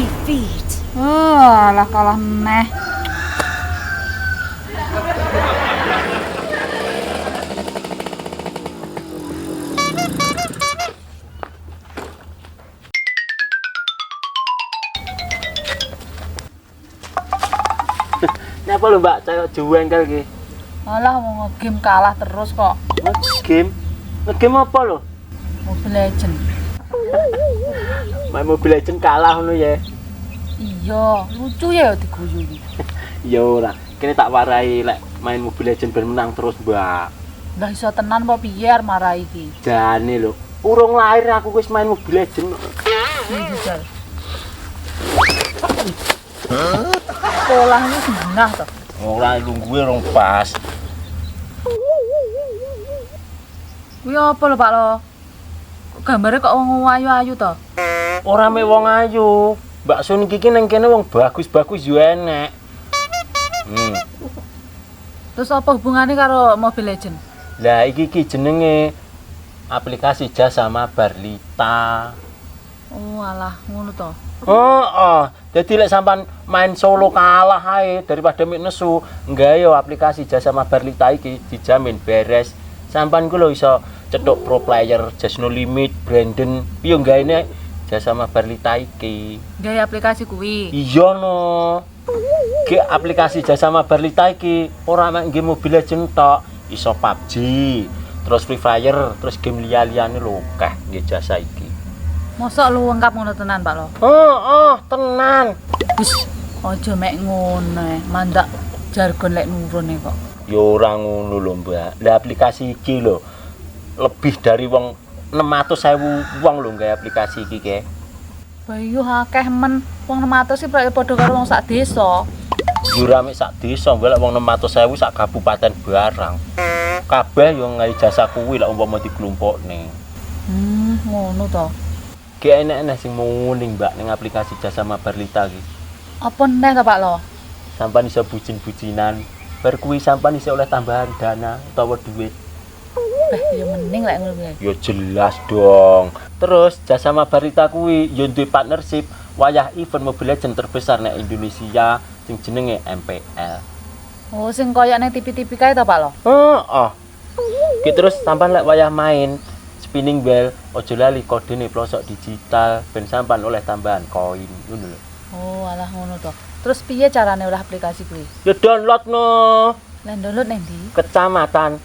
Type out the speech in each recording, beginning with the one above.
defeat. Alah kalah neh. Napa lho Mbak, cewek jengkel ki? Alah mau nge-game kalah terus kok. Nge-game? Nge-game apa lho? Mobile Legend. Main Mobile Legend kalah ngono ya. Iya, lucu ya diguyu iki. Ya ora, kene tak warai lek main Mobile Legend ben menang terus, Mbak. Lah iso tenan apa piye arep marai iki? Jane lho, urung lahir aku wis main Mobile Legend. Iki jal. Sekolah ini senengah toh. Ora lungguhe rong pas. Kuwi apa lho Pak lo? Gambare kok wong ayu-ayu toh? Ora mek wong ayu. Bakso niki ki nang kene wong bagus-bagus yo enek. Terus apa hubungannya karo Mobile Legend? Lah iki jenenge aplikasi jasa mabar Lita. Oh alah ngono toh. Oh, jadi lek sampean main solo kalah ae daripada mik nesu, nggae yo aplikasi jasa mabar Lita iki dijamin beres. Sampean ku lho iso cetuk pro player, Just No Limit, Brandon, piye nggaene jasa mabar Lita iki. Gawe aplikasi kuwi. Iya no. Ki aplikasi jasa mabar Lita iki ora mek game Mobile Legends tok, iso PUBG, terus Free Fire, terus game liya-liyane lho akeh nggih jasa iki. Mosok lu lengkap ngono tenan Pak lo? Tenan. Wis aja mek ngono, mandak jargon lek nurune kok. Ya ora ngono lho, Mbak. Lah aplikasi iki lho lebih dari wong 600.000 wong lho gawe aplikasi iki ke. Bayu akeh men wong 600 sih padha karo wong sak desa. Yo ora mek sak desa, Mbak, lek wong 600.000 sak kabupaten barang. Kabeh yo gawe jasa kuwi lek umpama dikelompokne. Ngono to. Ki enek-enek sing muning, Mbak, ning aplikasi jasa mabar Lita iki. Apa neh to Pak lo? Sampan iso bucin-bucinan. Bar kuwi sampan iso oleh tambahan dana utawa duit. Ya mending lek ngono kuwi. Ya jelas dong. Terus jasa mabar Lita kuwi yo duwe partnership wayah event Mobile Legends terbesar nek Indonesia sing jenenge MPL. Oh, sing koyo ning TV-TV kae to Pak lo? Ki terus sampan lek wayah main spinning wheel ojo lali kodene pelosok digital ben sampan oleh tambahan koin ngono lho. Oh, alah ngono to. Terus piye carane oleh aplikasi kuwi? Ya download no. Lah download nang ndi? Kecamatan.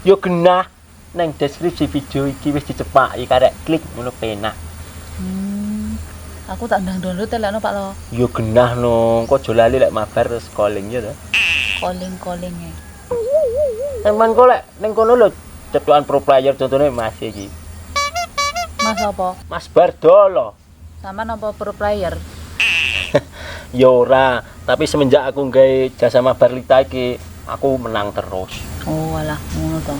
Yo genah nang deskripsi video iki wis dicepaki karek klik ngono penak. Aku tak ndang download telekno Pak lo. Yo genah no, kok aja lali lek mabar terus calling ya to. Calling e. Sampeyan kok lek ning kono lho cetukan pro player contohnya Mas iki. Mas apa? Mas Bardolo. Sampean apa pro player? Ya ora, tapi semenjak aku gawe jasa mabar Lita iki, aku menang terus. Oh, alah ngono to.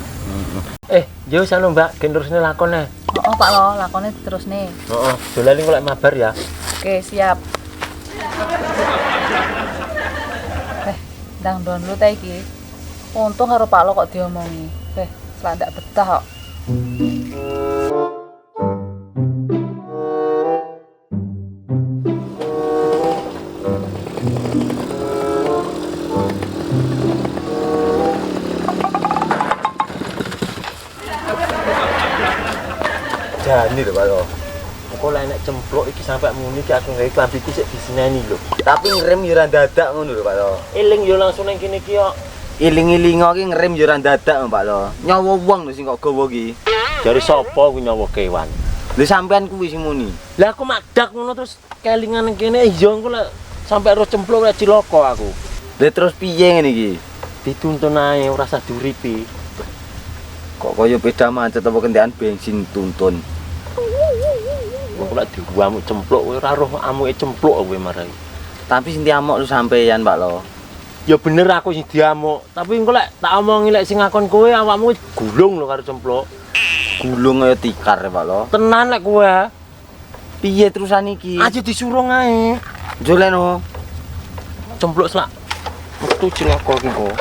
Yo sano Mbak, gendurusne lakone. Oh, Pak lo, lakone diterusne. Heeh, dolan kok lek mabar ya. Oke, siap. Ndang download ta iki. Untung karo Pak lo kok diomongi. Selandak betah kok. Jani lho Pak lo. Kok lek nek cempluk iki sampe muni iki aku gawe klambiku sik diseneni lho. Tapi ngerem yo ora dadak ngono lho Pak lo. Eling yo langsung ning kene iki kok. Iling-ilingo ki ngerem yo ora dadak Pak lo. Nyawa wong lho sing kok gawa ki. Jare sapa kuwi nyawa kewan? Lha sampean kuwi sing muni. Lah aku madak ngono terus kelingan ning kene iya engko lek sampe ro cempluk lek cilaka aku. Lah terus piye ngene iki? Dituntun ae ora usah diuripi. Kok kaya beda macet apa kentekan bensin tuntun. Kok lek diwamu cempluk kowe ora roh amuke cempluk kowe marai. Tapi sing diamuk lu sampeyan Pak lo. Ya bener aku sing diamuk, tapi engko lek tak omongi lek sing ngakon kowe awakmu gulung lho karo cempluk. Gulung kaya tikar Pak lo. Tenan lek kowe. Piye terusan iki? Aja disuruh ae. Joleno. Cempluk slak. Metu cilaka iki kok.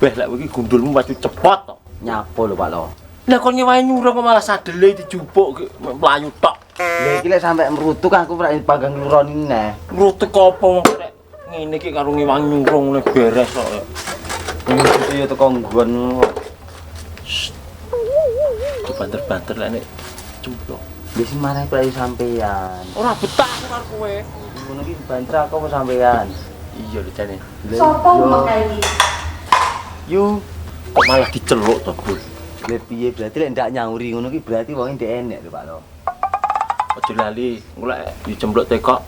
Beh lek iki gundulmu maju cepot to. Nyapo lho Pak Lo. Lah kon nyewahi nyurung kok malah sadele dijupuk mlayu tok. Lha iki lek sampe mrutuk aku ora panggang nuroni neh. Mrutuk apa wong rek ngene iki karo ngewangi nyurung ngene beres kok. Iki ya teko nggon. Banter-banter lek nek cemplok. Wis marahi prayu sampean. Ora betah aku karo kowe. Ngono iki banter aku apa sampean? Iya lho jane. Sopo makai iki? Yu, Kok malah diceluk to, Bul. lha piye berarti lek ndak nyauri ngono ki berarti wong ndek enek lho Pak Lo. Aja lali, golek dicempluk tekok.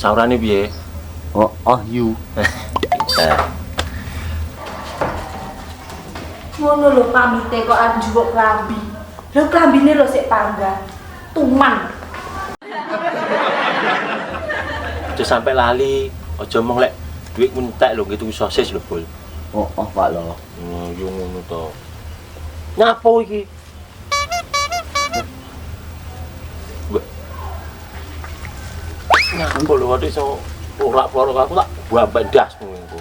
Saurane piye? Oh, yu. Ngono lho pamite kok anjupuk klambi. Lho klambine lho sik panggah. Tuman. Aja sampe lali, aja mong lek duit entek lho gitu sosis lho, Bul. Oh, Pak Lo. Yo ngono to. Nyapo iki? Nyapo lho wae iso ora ploro aku tak buambak ndasmu engko.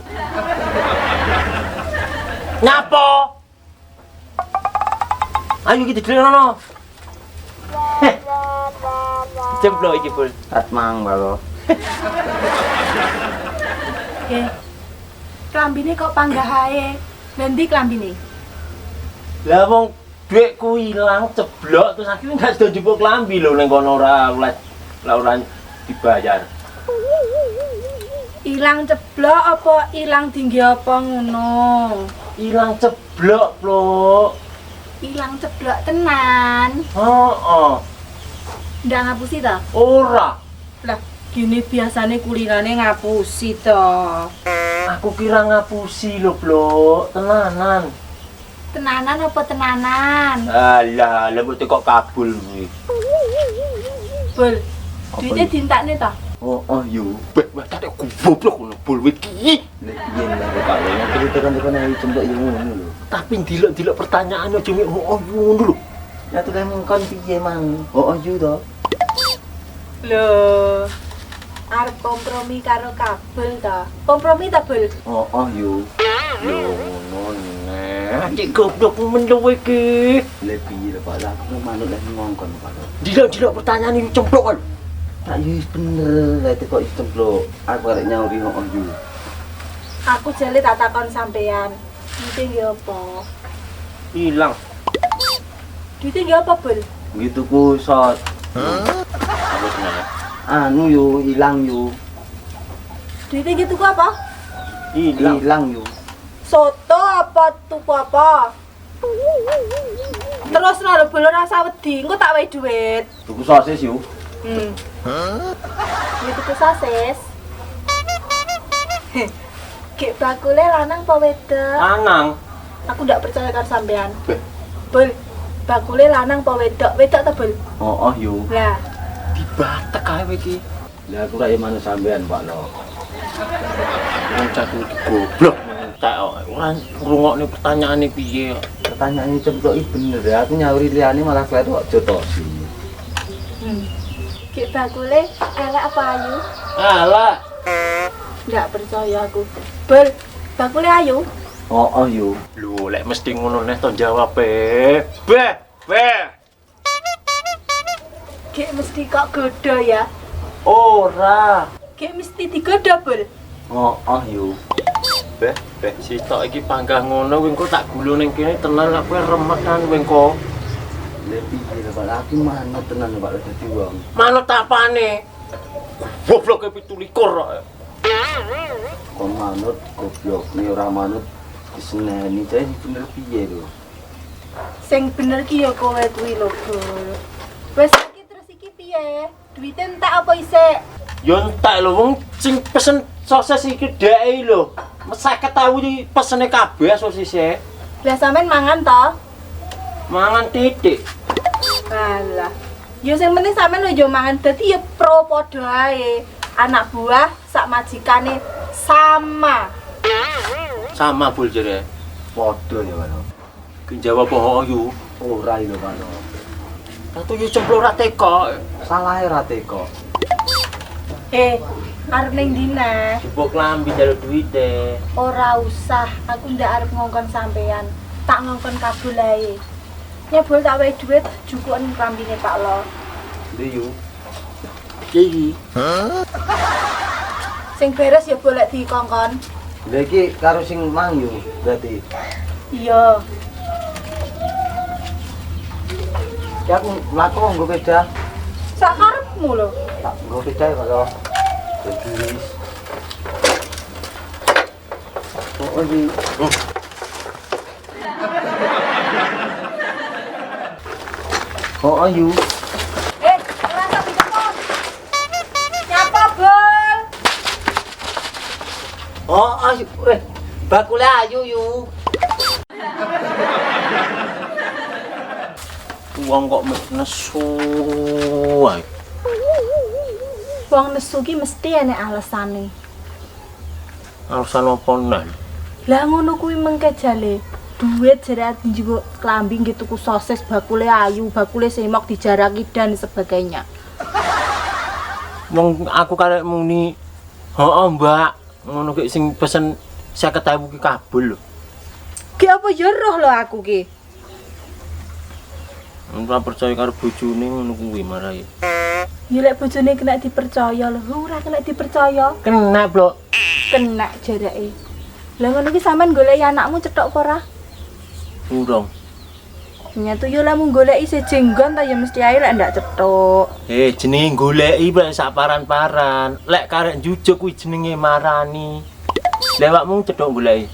Nyapo? Ayo iki didelokno. Cemplok iki, Bul. Atmang Pak Lo. Klambine kok panggah ae. Lah ndi klambine? Lah wong dhuwitku ilang ceblok terus akhirnya ndak sedo njupuk klambi lho ning kono ora dibayar. Ilang ceblok apa ilang tinggi apa ngono? Ilang ceblok, Pluk. Ilang ceblok tenan. Heeh. Ndak ngapusi ta? Ora. Lah, gini biasane kulirane ngapusi to. Aku kira ngapusi lho, Pluk. Tenanan. Tenanan apa tenanan? Alah, lha kok kok kabul kuwi. Bul, duitnya dintakne ta? Oh, yu. Bek, tak goblok ngono bul iki. Lha piye lah Pak Lo. Yang tekan-tekan ae cemplok yo ngono lho. Tapi ndelok-ndelok pertanyaan aja mek ngono lho. Ya tuh kan kon piye mang? Oh, yu to. Loh, arep kompromi karo kabel ta? Kompromi ta, Bul? Oh, yu. Yo ngono neh. Cek goblok men luwe iki. Lha piye lho Pak Lo. Aku manut lah ngongkon Pak Lo. Ndelok-ndelok pertanyaan iki cemplok kan. Tak yu bener lah teko cemplok. Aku arek nyauri oh yu. Aku jale tak takon sampean. Duite nggih apa? Hilang. Duite nggih apa, Bul? Gitu ku sot. Apa sebenarnya? Anu yu ilang yu. Duite nggih tuku apa? Hilang. Ilang yu. Soto apa tuku apa? Terus lho Bul ora usah wedi, engko tak wae duit. Tuku sosis yu. Ini tuku sosis. Kek bakule lanang apa wedok? Anang. Aku ndak percaya karo sampean. Beh. Bul, bakule lanang apa wedok? Wedok ta, Bul? Oh yu. Lah, Dibatek ae kowe iki. Lah aku ra manut sampean Pak Lo. Wong catu goblok entek kok. Ora ngrungokne pertanyaane piye kok. Pertanyaan cemplok iki bener ya. Aku nyauri liyane malah kleru kok jotosi. kek bakule elek apa ayu? Alah. Ndak percaya aku. Bul, bakule ayu? Oh yu. Lho, lek mesti ngono neh to jawab e. Beh. Kek mesti kok godo ya? Ora. Kek mesti digodo, Bul. Oh yu. Beh, sitok iki panggah ngono kowe engko tak gulu ning kene tenan lek kowe remekan kowe engko. Lha piye lho Pak, aku manut tenan Pak Lo dadi wong. Manut apane? Goblok e 17 kok. Kon manut goblok, nek ora manut diseneni cah bener piye lho. Sing bener ki ya kowe kuwi lho, Bul. Wes iki terus iki piye? Duite entek apa isik? Yo entek lho wong sing pesen sosis iki dheke lho. 50 tahu iki pesene kabeh sosise. Lah sampean mangan to? Mangan titik. Alah. Ya sing penting sampean lho yo mangan dadi ya pro padha ae. Anak buah sak majikane sama. Sama bul jere. Padha ya Pak Lo. Ki jawab apa yo? Ora lho Pak Lo. Tatu yo cemplok ra teko. Salahe ra teko. Arep ning dina. Jebuk lambi jaluk duwite. Ora usah, aku ndak arep ngongkon sampean. Tak ngongkon kabul ae. Nyebul tak wae dhuwit jukuken klambine Pak Lo. Lho. Iki. Sing beres ya boleh dikongkon. Lha iki karo sing mang yo berarti. Iya. Ya aku mlaku nggo beda. Sak karepmu lho. Tak nggo beda ya kok. Jadi. Oh iki. Oh ayu. Ora tak dikongkon. Nyapa, Bol? Oh ayu. Bakule ayu yu. Wong kok nesu ae. Wong nesu ki mesti enek alasane. Alasan apa nang? Lah ngono kuwi mengke jale. Duit jare njupuk klambi nggih tuku sosis, bakule ayu, bakule semok dijaraki dan sebagainya. Wong aku karek muni, "Heeh, Mbak." Ngono ki sing pesen 50.000 ki kabul lho. Ki apa ya roh lho aku ki. Ora percaya karo bojone ngono kuwi marai. Ya lek bojone kena dipercaya lho, ora kena dipercaya. Kena, Blok. Kena jarake. Lah ngono ki sampean goleki anakmu cetok apa ora? Urung. Nyatu yo lamun goleki sejenggon ta ya mesti ae lek ndak cetok. Jenenge goleki bae sak paran-paran. Lek karek njujuk kuwi jenenge marani. Lewakmu cedhok goleki.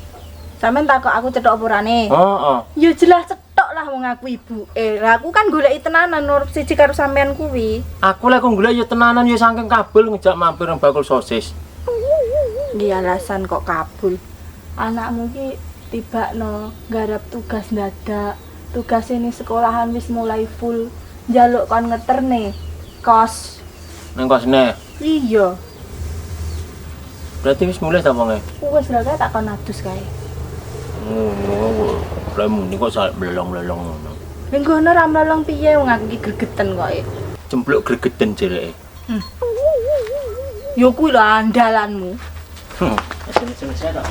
Sampeyan takok aku cetok apa orane? Heeh. Ya jelas cetok lah wong aku ibuke. Lah aku kan goleki tenanan nur siji karo sampean kuwi. Aku lek kok golek ya tenanan ya saking kabel ngejak mampir nang bakul sosis. Iki alasan kok kabul. Anakmu ki tibakno garap tugas dadak. Tugas ini sekolahan wis mulai full. Njaluk kon ngeterne kos. Nang kosne. Iya. Berarti wis mulai ta wonge? Wis lha kae tak kon adus kae. Oh, lemu ni kok sak belong-belong ngono. Ning ngono ra mlolong piye wong aku ki gregeten kok. Cempluk gregeden jereke. Yo kuwi lho andalanmu. Sini saya tak.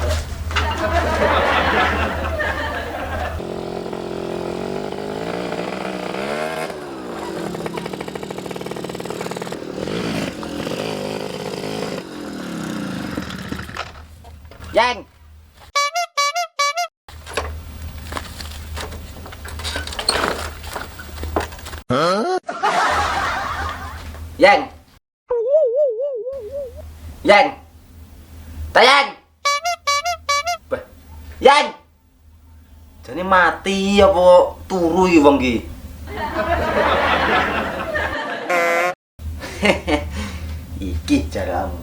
Yang. Yang. Yang. Tayang. Yang. Jane mati apa turu iki wong iki? Iki jaramu.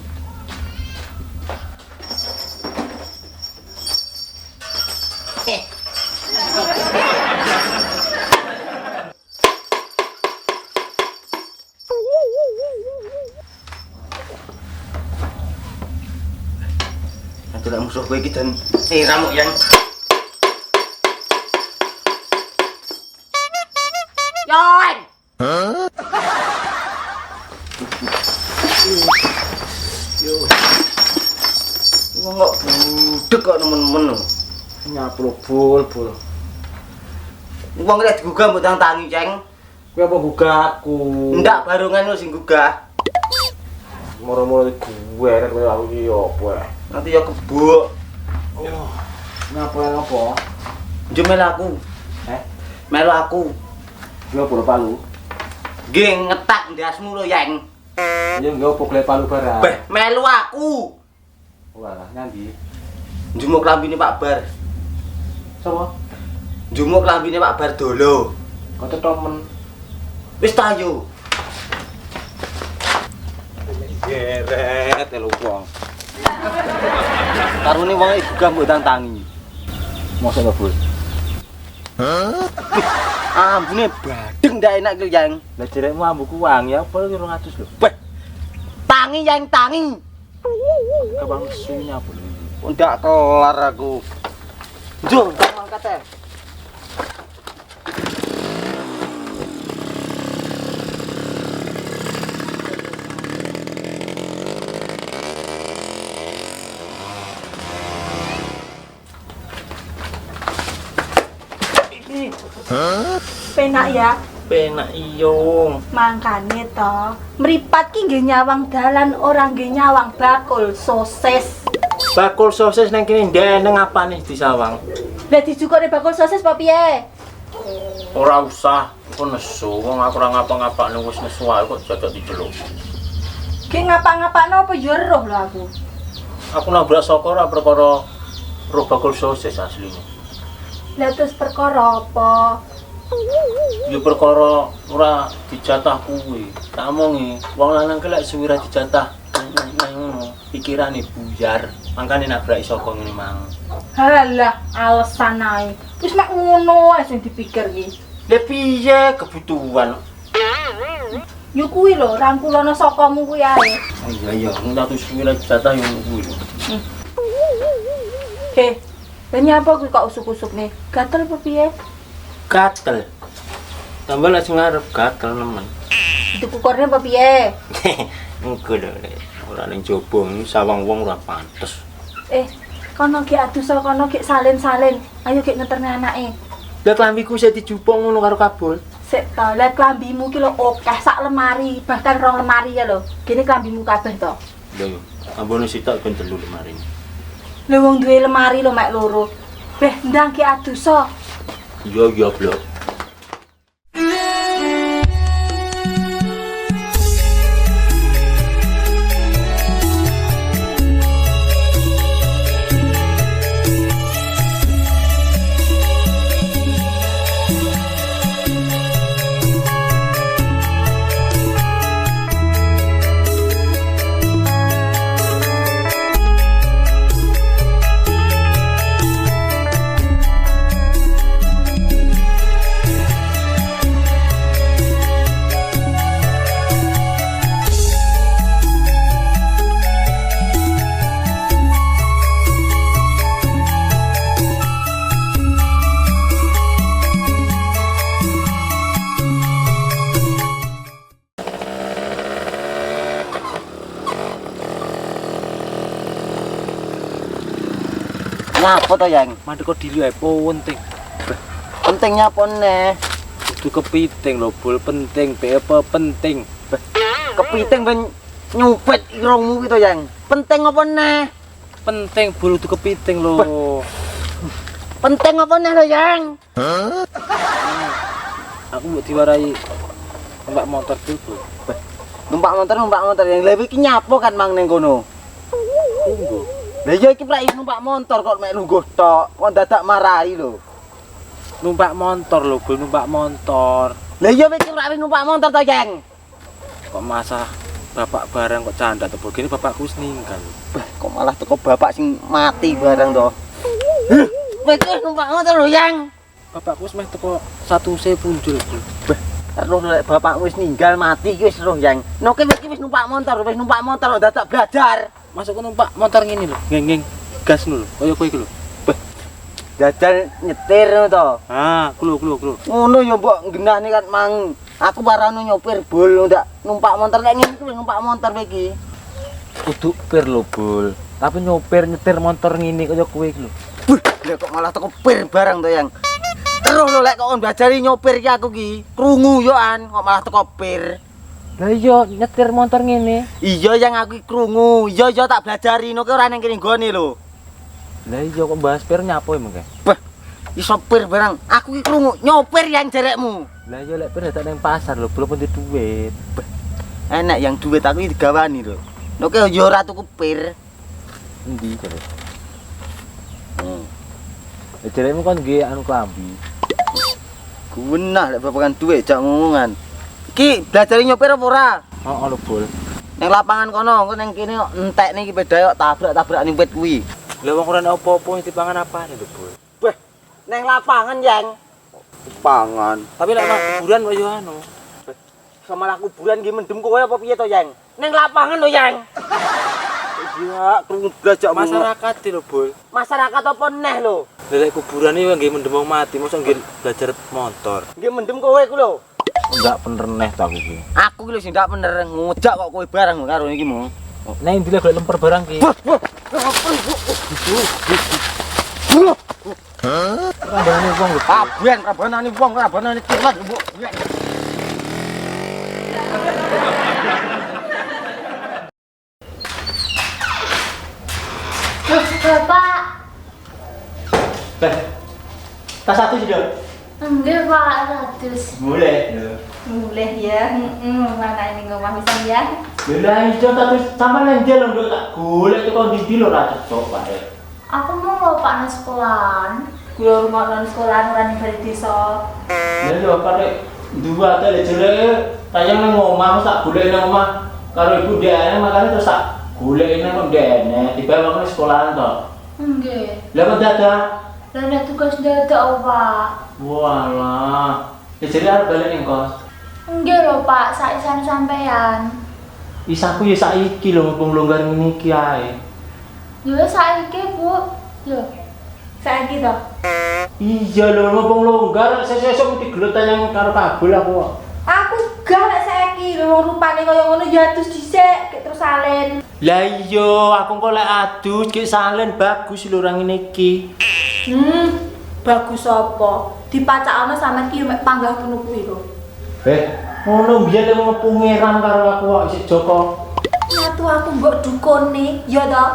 Adalah musuh gue iki dan ramu yang Yon. Yo. Wong kok budek kok nemen-nemen. Nyaplo bol. Wong rek digugah mbok tang tangi, Ceng. Kuwi apa gugahku? Ndak barongan lu sing gugah. Moro-moro gue rek koyo aku iki opo ya. Nanti ya kebuk. Oh. Ngapa? Njo melu aku. Melu aku. Yo bola palu. Nggih ngetak ndasmu lho, Yang. Yo nggo opo klep palu barang. Beh, melu aku. Walah, nyandi. Njumuk lambine Pak Bar. Sopo? Njumuk lambine Pak Bar dolo. Kok temen. Wis ta yo. Geret telu wong. Karone wong iki gugah mbok tang tangi. Mosok to, Bos? Ambune badeng ndak enak ki, Yang. Lah jerekmu ambuku wangi apa 200 lho. Beh. Tangi, Yang, tangi. Kabang sunya apa lho. Ndak kelar aku. Njur, tak angkat e. Ih, penak ya. Penak iyo. Mangkane to, mripat ki nggih nyawang dalan, ora nggih nyawang bakul sosis. Bakul sosis nang kene ndeneng apane disawang? Lah dijukure bakul sosis apa piye? Ora usah, aku nesu. Wong aku ora ngapa-ngapakne wis nesu ae kok jajak diceluk. Ki ngapa-ngapakno apa yo roh lho aku. Aku nabrak saka ora perkara roh bakul sosis asline. Lah terus perkara apa? Ya perkara ora dijatah kuwi. Tak omongi, wong lanang ki lek suwi ora dijatah ngono, pikirane buyar. Mangkane nabrak saka ngene mang. Halah, alasan ae. Wis mek ngono ae sing dipikir ki. Lah piye kebutuhan? Yo kuwi lho, rangkulono sakamu kuwi ae. Oh iya, ndak tuh suwi ora dijatah yo kuwi lho. He, lha nyapa kuwi kok usuk-usuk nih? Gatel apa piye? Gatel. Tambah lek sing ngarep gatel nemen. Dikukurne apa piye? Engko lho, ora ning jaba sawang wong ora pantes. Kono ki adusa kono ki salin-salin. Ayo ki ngeterne anake. Lah klambiku sik dijupuk ngono karo kabul. Sik to, lek klambimu ki lho akeh sak lemari, bahkan 2 lemari ya lho. Gene klambimu kabeh to. Lha yo, ambone sitok ben 3 lemari. Lha wong duwe lemari lho mek loro. Beh, ndang ki adusa. Iya, Blok. Ngapa to, Yang? Mandek kok diri ae penting. Pentingnya apa neh? Kudu kepiting lho, bol penting, apa penting. Kepiting ben nyupet irungmu gitu, Yang. Penting apa neh? Penting bol kudu kepiting lho. Penting apa neh lo, Yang? Aku mbok diwarai numpak motor dulu. Numpak motor yang lebih ki nyapo kan mang ning kono. Tunggu. Lah iya iki plek numpak motor kok mek lungguh tok, kok dadak marahi lho. Numpak motor lho, bol numpak motor. Lah iya iki plek numpak motor to, Yang. Kok masalah bapak barang kok canda to, bol. Gini bapakku wis ninggal. Kok malah teko bapak sing mati barang to. Wis numpak motor lho, Yang. Bapakku wis meh teko satu se punjul, bol. Terus lek bapak wis ninggal mati ki wis roh, Yang. Noke iki wis numpak motor kok dadak belajar. Masuk numpak motor ngene lho, ngeng gas lho, kaya kowe iki lho. Jajal nyetir ngono to. Ah, kulo. Ngono ya mbok nggenani kan mang. Aku parano nyopir bol ndak numpak motor kayak ngene iki numpak motor kowe iki. Kudu pir lho, bol. Tapi nyopir nyetir motor ngene kaya kowe iki lho. Lah kok malah teko pir barang to, Yang. Terus lho lek kok mbajari nyopir ki aku ki, krungu yo an kok malah teko pir. Lah iya nyetir motor ngene. Iya yang aku ki krungu. Iya tak belajari no ki ora nang kene nggone lho. Lah iya kok bahas pir nyapo emang kae? Bah, iso pir barang. Aku ki krungu nyopir yang jarekmu. Lah iya lek pir dadak nang pasar lho, belum punya duit. Enak yang duit aku iki digawani lho. No ki yo ora tuku pir. Endi jare? Lah jaremu kon nggih anu klambi. Gunah lek babakan duit jak ngomongan. Ki belajar nyopir apa ora? Heeh lho, Bol. Nang lapangan kono, engko nang kene kok entekne iki beda kok tabrak-tabrak ning wit kuwi. Lah wong ora ana apa-apa dipangan apane lho, Bol. Wah, nang lapangan, Yang. Pangan. Tapi lek nang kuburan kok yo anu. Sama lah kuburan ki mendem kowe apa piye to, Yang? Nang lapangan lho, Yang. Iya, krungu belajar Masyarakat lho, Bol. Masyarakat apa neh lho? Lah lek kuburan iki nggih mendem wong mati, mosok nggih belajar motor. Nggih mendem kowe ku lho. Enggak bener neh ta aku ki. Aku ki lho sing ndak bener ngojak kok kowe barang karo iki mu. Neng ndi golek lemper barang ki. Rabanane wong lho. Aben rabanane wong, rabanane kilat, Bu. Bapak, Beh, tas satu sudah. enggak Pak, ratus. Boleh. Mulai ya, mana ini ngomong bisa ya? Bila ijo tatus sama nang dia lho tak golek teko ndi lho ra cocok Pak. Aku mau lho Pak nang sekolahan. Kulo ngono sekolah ora ning bali desa. Ya yo kare dua tele jelek tayang nang omah tak golek nang omah karo ibu dene makane terus tak golek nang dene tiba wong sekolahan to. Enggak. Lah kok dadak? Lah nek tugas dadak oh, Pak. Walah. Ya jadi arep balik ning kos. Enggak lho Pak, saisan sampean. Isaku ya saiki lho mumpung longgar ngene iki ae. Ya saiki, Bu. Yo. Saiki to. Iya lho mumpung longgar sesuk mesti gelut tanyang karo kabul aku. Aku gak nek saiki lho rupane kaya ngono ya adus dhisik terus salen. Lah iya aku kok lek adus ki salen bagus lho orang ngene iki. Bagus apa? Dipacakno sampean ki mek panggah ngono kuwi lho. Ngono biyen lek ngepungeran karo aku kok isih Joko. Nyatu aku mbok dukune, ya to?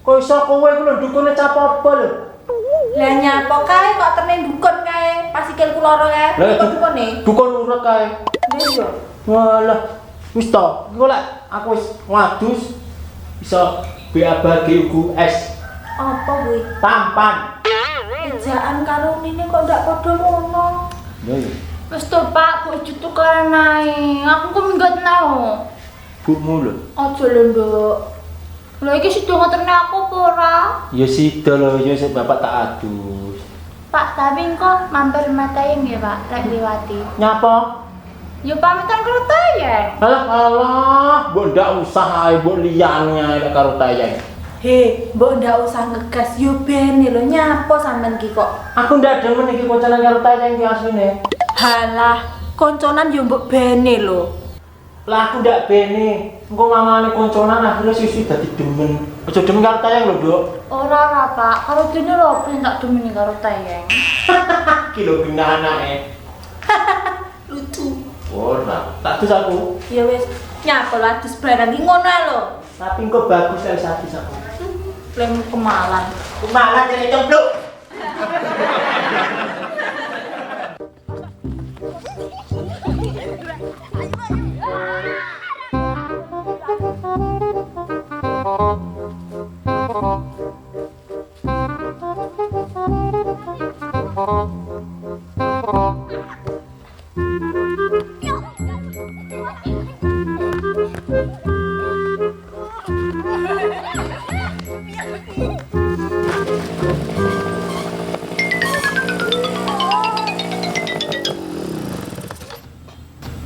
Kok iso kowe iku lho dukune cap apa lho? Lah nyapa kae kok temen dukun kae, pas sikilku lara kae. Kok dukune? Dukun urut kae. Lha iya. Walah, wis to, iku lek aku wis ngadus iso BABG UGS Apa kuwi? tampan. Ejaan karo nene kok ndak padha ngono. Lha iya. Wis to Pak, kok tukaran ae. Aku kok minggat nao. Bukmu lho. Aja lho, Nduk. Lha iki sida ngeterne aku apa ora? Ya sida lho, ya sik bapak tak adus. Pak, tapi kok mampir Matayeng ya, Pak, lek liwati. Nyapa? Ya pamitan karo Tayeng. Alah, mbok ndak usah ae mbok liyane ae lek karo Tayeng. He, mbok ndak usah ngegas yo bene lho nyapa sampean ki kok. Aku ndak demen iki konconan karo Tayeng iki asline. Halah, konconan yo mbok bene lho. Lah aku ndak bene. Engko mamane konconan akhirnya sisi dadi demen. Aja demen karo Tayeng lho, Nduk. Ora, Pak. Karo kene lho ben tak demeni karo Tayeng. Iki lho bina anake. Lucu. Ora, tak dus aku. Ya wis, nyapa lah adus barang ki ngono ae lho. Tapi engko bagus ae sadis aku. Lem kemalan. Malah jadi cempluk.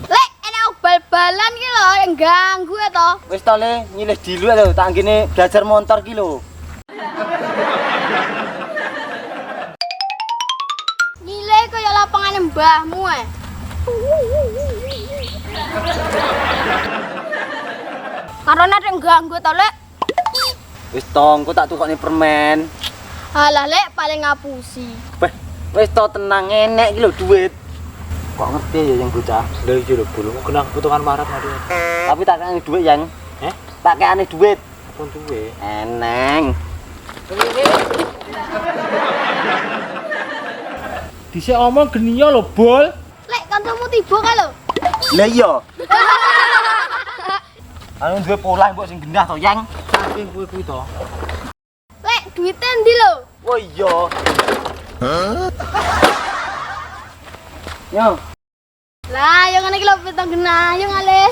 Lek, enak bal-balan ki lho yang ganggu ya toh. Wis to Le, nyilih dilu lho, tak anggene belajar motor ki lho. Nilai kaya lapangan mbahmu eh. Karena ada yang ganggu toh lek. Wis to, engko tak tukokne permen. Halah lek paling ngapusi. Wis to tenang enek iki lho duit. Kok ngerti ya yang bocah. Lha iki lho, Bul. Kenang potongan marat mari. Tapi tak kene duit yang. Tak kene duit. Pun duwe. Eneng. Dhisik omong geniya lho, Bol. Lek kancamu tiba kae lho. Lah iya. Anu duwe polah mbok sing gendah to, Yang. Saking kuwi to. Lek duitnya ndi lho? Oh iya. Yo. Lah, yang ngene iki lho pitong genah, yo ngale.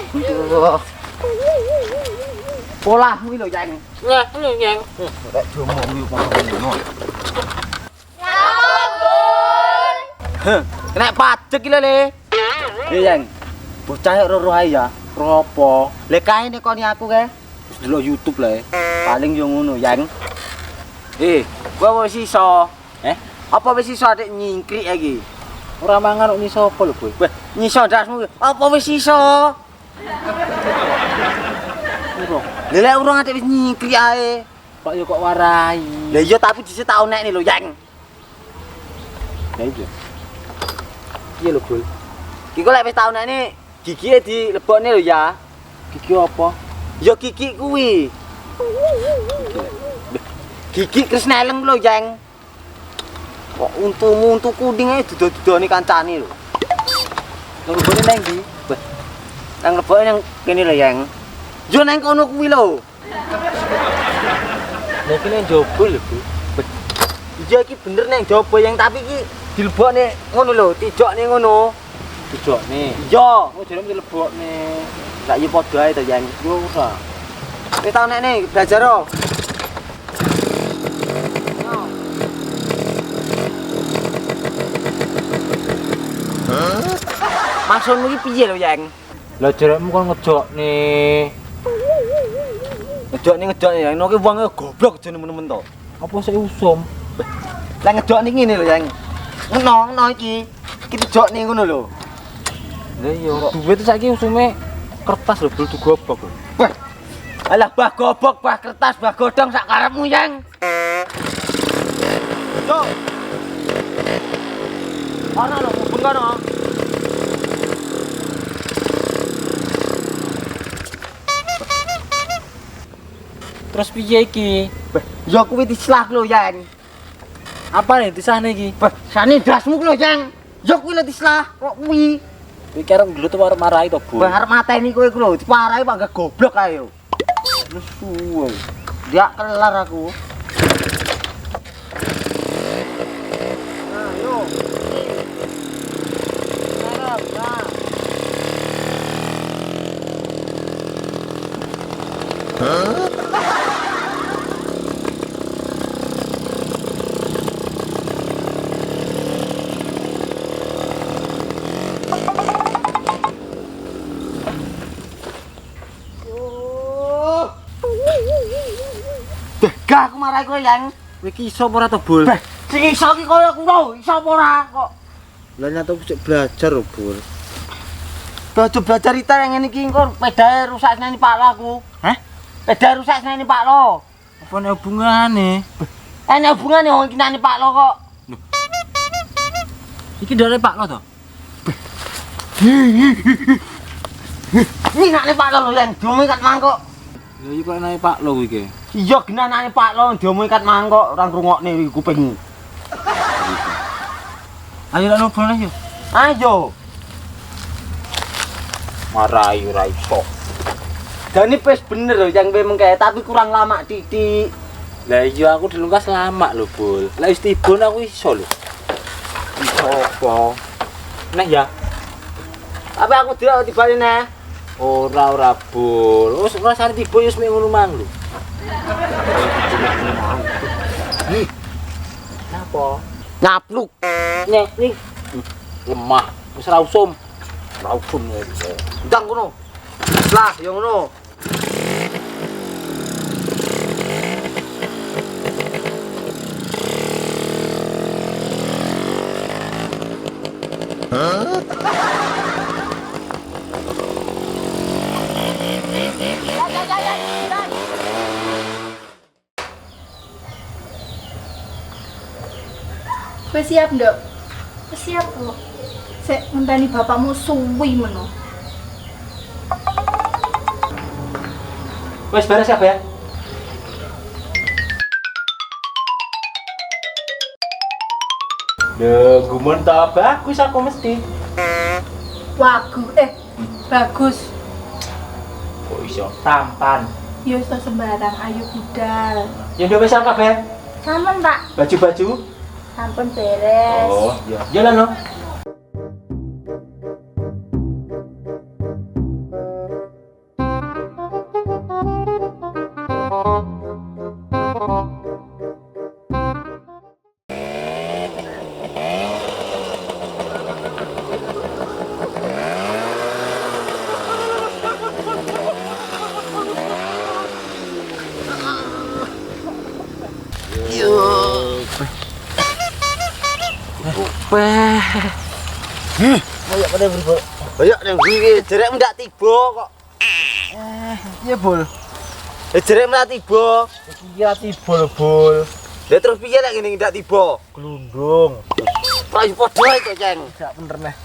Polahmu iki lho, Yang. Nyeh, nyeng. Rek jomo iki ngono. Kena pajak iki lho, Le. Yang. Bocah kok roh ae ya. Ropo? Lek kae nek koni aku kae. Wis delok YouTube le. Paling yo ngono, Yang. Kowe wis iso. Apa wis iso adik nyingkrik iki? Ora mangan kok nyiso apa lho, Bol? Weh, nyiso dasmu. Apa wis iso? Urung. Lek urung adik wis nyingkrik ae. Pak yo kok warai. Lah iya tapi dhisik tak onek lho, Yang. Ya iya. Iya lho, Bul. Iki kok lek wis taun ini gigi dilebokne lho ya. Gigi apa? Ya gigi kuwi. Gigi Krisneleng lho, Jeng. Kok untu kuning ae duduk-dudukne kancane lho. Nang lebone nang ndi? Nang lebokne nang kene lho, Jeng. Yo nang kono kuwi lho. Lah iki nang jobo lho, Bu. Iya iki bener nang jaba yang tapi iki dilebokne ngono lho, tijokne ngono. Tujokne. Iya. Oh, jare mesti lebokne. Lah iya padha ae to, Jeng. Yo ora. Wis tau nek nih belajar oh. Maksudmu iki piye lho, Yang? Lah jarekmu kon ngejokne. Ngedokne ya, nek wong goblok jane nemen-nemen to. Apa sik usum? Lah ngedokne ngene lho, Yang. Ngono iki. Iki dijokne ngono lho. Lah iya ora. Duit saiki usume kertas lho, Bul digobok lho. Wah. Alah bah gobok, bah kertas, bah godhong sak karepmu, Yang. Yo. Ana lho, mubeng kono. Terus piye iki? Ya kuwi dislah lho, Yang. Apa nih disane iki? Bah, sane dasmu lho, Yang. Ya kuwi lho dislah, kok kuwi. Kuwi karo nggelut arep marahi to, Bu. Bah arep mateni kowe ku lho, diparahi pak gak goblok ae yo. Wis suwe. Dia kelar aku. Ayo. Harap, nah. Gak aku marahi kowe, Yang. Kowe iki iso apa ora to, Bul? Beh, sing iso ki koyo kulo, iso apa ora kok. Lah nyata aku sik belajar lho, Bul. Dojo belajar ita yang ngene iki engko pedae rusak seneni Pak Lo aku. Hah? Pedae rusak seneni Pak Lo. Apa nek hubungane? Ene hubungane wong iki nani Pak Lo kok. Iki dari Pak Lo to? Ini nani Pak Lo lho, Yang diomongi kat mangkok. Lah iki kok nang Pak Lo kuwi iki. Iya genanane Pak Lo diomongi kat mangkok, ora ngrungokne iki kuping. Ayo lah nobone yo. Ayo. Marahi ora iso. Dane wis bener lho yang kowe mengke, tapi kurang lama titik. Lah iya aku dilungkas lama lho, Bul. Lah wis tibon aku iso lho. Iso apa? Neh ya. Tapi aku tidak tibane neh. Ora Bul. Wis rasane tiba wis mek ngono mang lho. Napa? Nyapluk. Nyek nih. Lemah. Wis ra usum. Ra usum ya. Ndang kono. Lah, yo ngono. Wis siap, Nduk? Wis siap kok. Sik ngenteni bapakmu suwi meno. Wis beres ya, Lho, gumun ta bagus aku mesti. Bagus. Kok iso tampan. Ya iso sembarang ayu budal. Ya udah wis kabeh. Sampun, Pak. Baju-baju. Sampun beres. Oh, iya. Jalan no. Ayo pada bro. Ayo nang kuwi jerek ndak tiba kok. Iya, Bul. Jerek ndak tiba. Iki ra tiba lho, Bul. Lah terus piye lek ngene ndak tiba? Glundung. Ora yo padha itu, Ceng. Gak bener neh.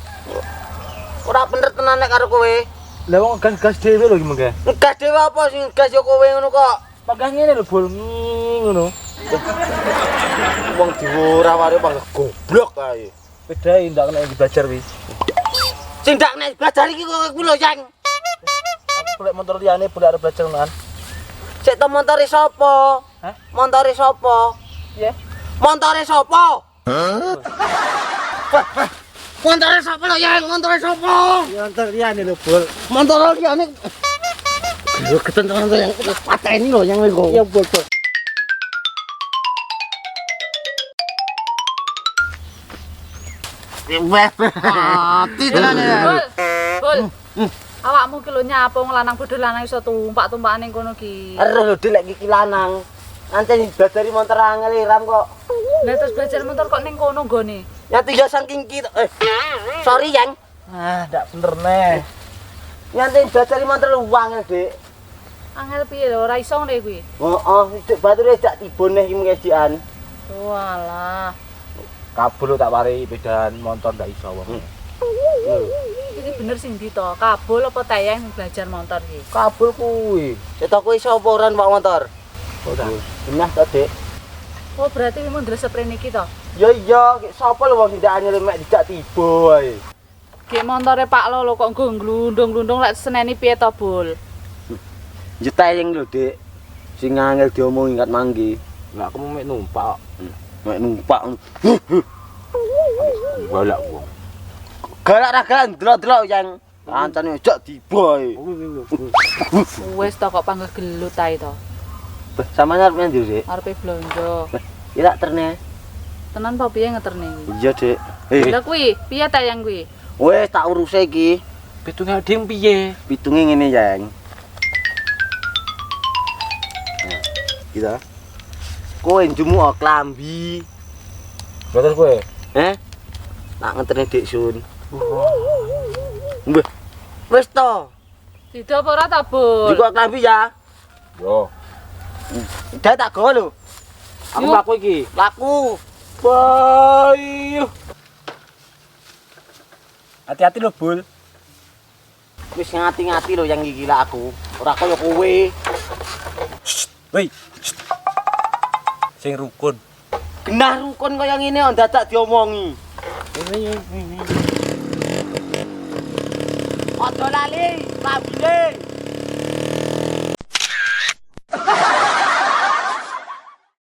Ora bener tenan nek karo kowe. Lah wong gas dhewe lho iki mengke. Ngegas dhewe apa sing gas yo kowe ngono kok. Pakas ngene lho bol ngono. Wong diwura wae panggah goblok kae. Bedae ndak kena belajar wi. Sing ndak nek belajar iki kok kuwi lho, Ceng. Aku golek motor liyane boleh arep belajar ngono kan. Sik to montore sapa? Hah? Montore sapa? Piye? Montore sapa? Montore sapa lho, Ceng? Montore sapa? Ya motor liyane lho bol. Montore liyane. Lho ketentangan yang pateni lho yang iku. Ya bol. Mati tenan ya. Bul. Awakmu ki lho nyapo lanang bodho lanang iso tumpak-tumpakan ning kono ki. Aduh lho dilek iki lanang. Ancen bladari motor angel ram kok. Lah terus belajar motor kok ning kono nggone. Nyati ya saking ki. Sorry, Yang. Ah, ndak bener neh. Nyati bladari motor lu angel, Dik. Angel piye lho ora iso ngene kuwi. Heeh, sik bature jak tibon neh iki mengedian. Walah. Kabel tak pari bedaan motor ndak iso wong. Iki bener sing ndi to? Kabul apa tayang belajar motor iki? Kabel kuwi. Sik to kowe iso apa ora numpak motor? Ora. Benah to, Dik. Oh berarti kamu ndres sprene iki to? Ya iya, sapa lho wong ndak anyel mek dijak tiba wae. Ki montore Pak Lolo kok nggo glundung-glundung lek seneni piye to, Bul? Jetayeng lho, Dik. Sing angel diomongi kat manggi. Lah aku mek numpak. Mek numpak. Galak wong. Galak ra galak ndelok-ndelok yang ancane jak tiba ae. Wis to kok panggah gelut ae to. Samane arep ndi, Dik? Arepe blonjo. Ya tak terne. Tenan apa piye ngeterne iki? Iya, Dik. Lah kuwi, piye tayang kuwi? Wes tak urus iki. Pitunge ding piye? Pitunge ngene, Yang. Kita. Kowe njumuk klambi. Terus kowe. Tak ngeterne Dik Sun. Mbah. Wes to. Dida apa ora ta, Bul? Jiko klambi ya. Yo. Dah tak gawa lho. Aku Yuk. laku iki. Laku. Bayu. Hati-hati lho, Bul. Wis ngati-ngati lho yang iki lak aku. Ora kaya kowe. Woi. Sing rukun. Genah rukun kaya ngene kok dadak diomongi. Aja lali, klambine.